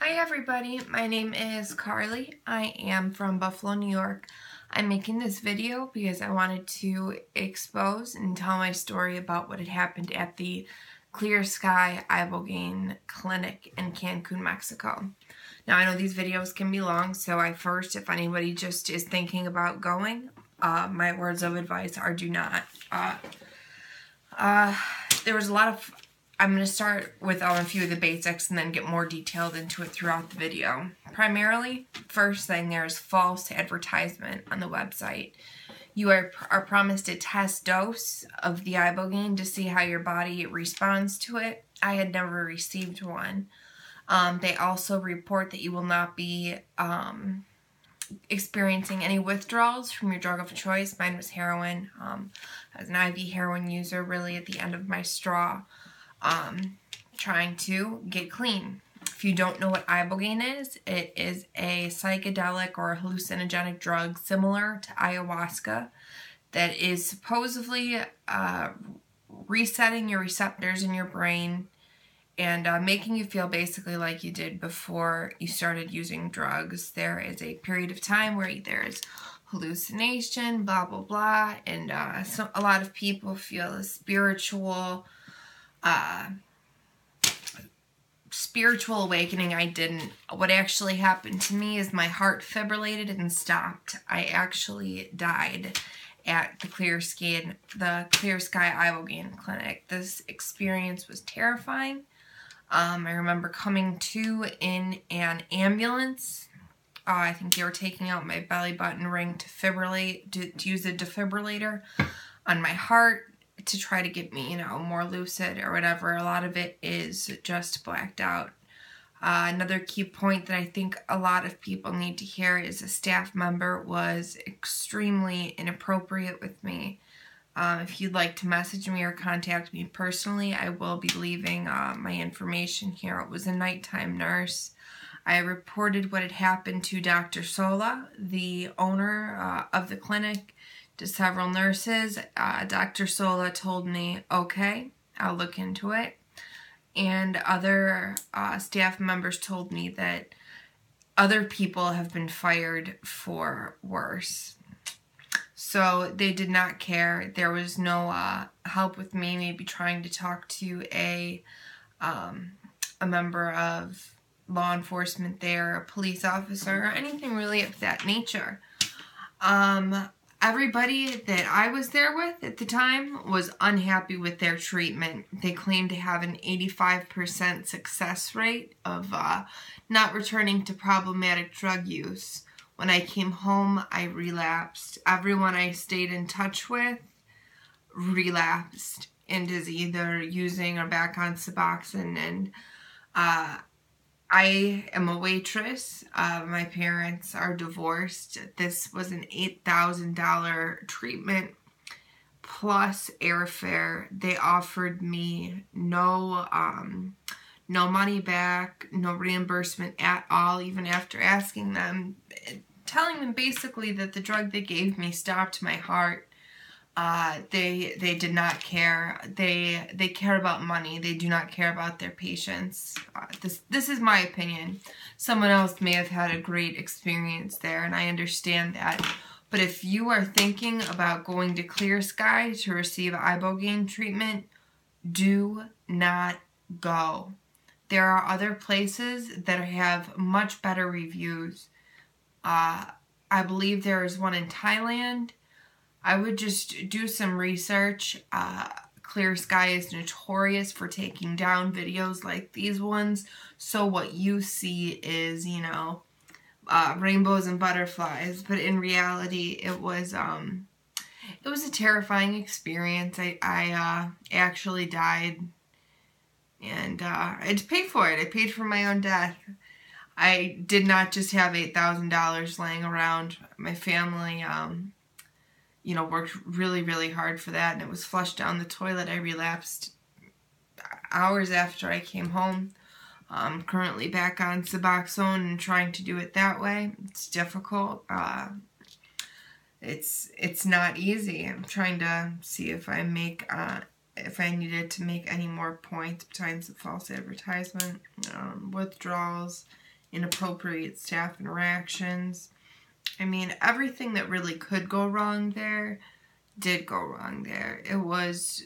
Hi everybody, my name is Carly. I am from Buffalo, New York. I'm making this video because I wanted to expose and tell my story about what had happened at the Clear Sky Ibogaine Clinic in Cancun, Mexico. Now I know these videos can be long, so if anybody just is thinking about going, my words of advice are do not. There was a lot of I'm going to start with a few of the basics and then get more detailed into it throughout the video. Primarily, first thing, there's false advertisement on the website. You are promised a test dose of the ibogaine to see how your body responds to it. I had never received one. They also report that you will not be experiencing any withdrawals from your drug of choice. Mine was heroin. I was an IV heroin user really at the end of my straw. Trying to get clean. If you don't know what ibogaine is, it is a psychedelic or hallucinogenic drug similar to ayahuasca that is supposedly resetting your receptors in your brain and making you feel basically like you did before you started using drugs. There is a period of time where there's hallucination, blah, blah, blah, and so a lot of people feel a spiritual awakening. I didn't. What actually happened to me is my heart fibrillated and stopped. I actually died at the Clear Sky Ibogaine Clinic. This experience was terrifying. I remember coming to in an ambulance. I think they were taking out my belly button ring to use a defibrillator on my heart to try to get me, more lucid or whatever. A lot of it is just blacked out. Another key point that I think a lot of people need to hear is a staff member was extremely inappropriate with me. If you'd like to message me or contact me personally, I will be leaving my information here. It was a nighttime nurse. I reported what had happened to Dr. Sola, the owner of the clinic, to several nurses. Dr. Sola told me, okay, I'll look into it. And other staff members told me that other people have been fired for worse. So they did not care. There was no help with me maybe trying to talk to a member of law enforcement there, a police officer, or anything really of that nature. Everybody that I was there with at the time was unhappy with their treatment. They claimed to have an 85% success rate of not returning to problematic drug use. When I came home, I relapsed. Everyone I stayed in touch with relapsed and is either using or back on Suboxone. And I am a waitress. My parents are divorced. This was an $8,000 treatment plus airfare. They offered me no money back, no reimbursement at all, even after asking them, telling them basically that the drug they gave me stopped my heart. They did not care. They care about money. They do not care about their patients. This is my opinion. Someone else may have had a great experience there, and I understand that. But if you are thinking about going to Clear Sky to receive ibogaine treatment, do not go. There are other places that have much better reviews. I believe there is one in Thailand. I would just do some research. Clear Sky is notorious for taking down videos like these ones. So what you see is, rainbows and butterflies. But in reality, it was a terrifying experience. I actually died. And I had to pay for it. I paid for my own death. I did not just have $8,000 laying around. My family worked really, really hard for that, and it was flushed down the toilet. I relapsed hours after I came home. I'm currently back on Suboxone and trying to do it that way. It's difficult. It's not easy. I'm trying to see if I needed to make any more points besides the false advertisement, withdrawals, inappropriate staff interactions. I mean, everything that really could go wrong there did go wrong there. It was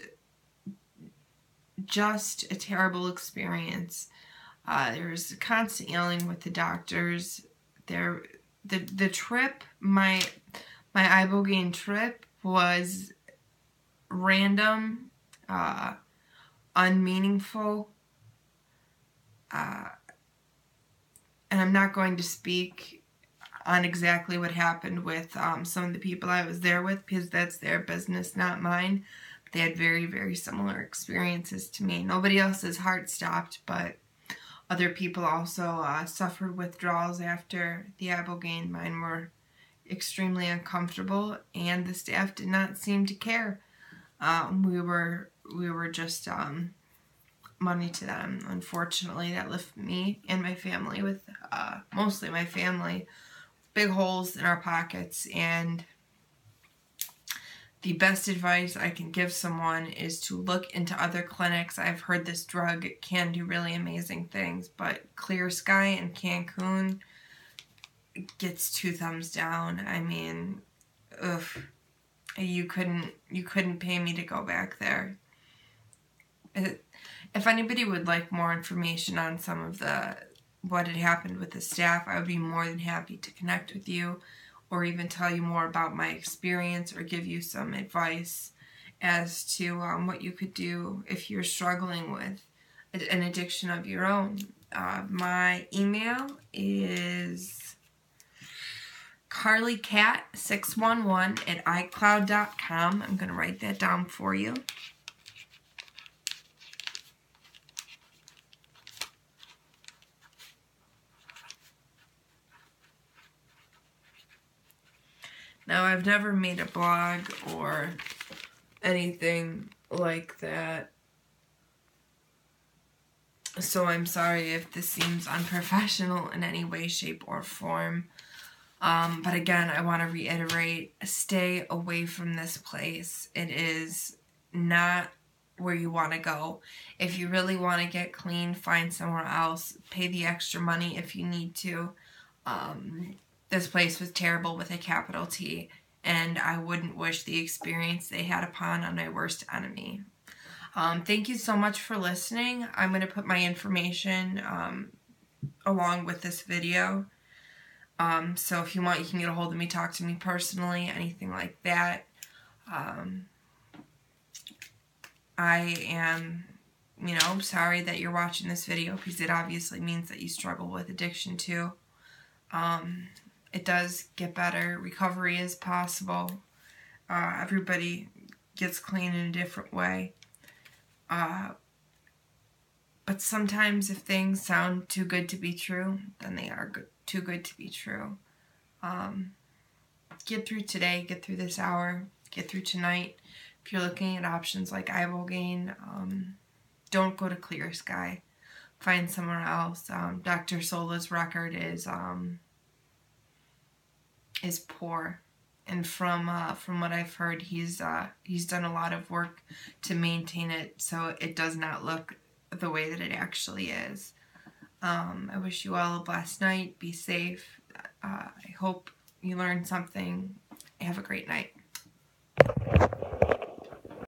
just a terrible experience. There was constant yelling with the doctors. The trip, my ibogaine trip was random, unmeaningful, and I'm not going to speak on exactly what happened with some of the people I was there with, because that's their business, not mine. They had very, very similar experiences to me. Nobody else's heart stopped, but other people also suffered withdrawals after the ibogaine. Mine were extremely uncomfortable, and the staff did not seem to care. We were just money to them. Unfortunately, that left me and my family with mostly my family big holes in our pockets. And the best advice I can give someone is to look into other clinics. I've heard this drug can do really amazing things, but Clear Sky in Cancun gets 2 thumbs down. I mean, ugh. You couldn't pay me to go back there. If anybody would like more information on some of what had happened with the staff, I would be more than happy to connect with you, or even tell you more about my experience, or give you some advice as to what you could do if you're struggling with an addiction of your own. My email is carlycat611@icloud.com. I'm going to write that down for you. Now, I've never made a blog or anything like that, so I'm sorry if this seems unprofessional in any way, shape, or form. But again, I want to reiterate, stay away from this place. It is not where you want to go. If you really want to get clean, find somewhere else. Pay the extra money if you need to. This place was terrible with a capital T, and I wouldn't wish the experience they had upon my worst enemy. Thank you so much for listening. I'm going to put my information along with this video. So if you want, you can get a hold of me, talk to me personally, anything like that. I am, sorry that you're watching this video, because it obviously means that you struggle with addiction too. It does get better. Recovery is possible. Everybody gets clean in a different way. But sometimes if things sound too good to be true, then they are too good to be true. Get through today, get through this hour, get through tonight. If you're looking at options like ibogaine, don't go to Clear Sky. Find somewhere else. Dr. Sola's record is poor, and from what I've heard, he's done a lot of work to maintain it so it does not look the way that it actually is. I wish you all a blessed night. Be safe. I hope you learned something. Have a great night.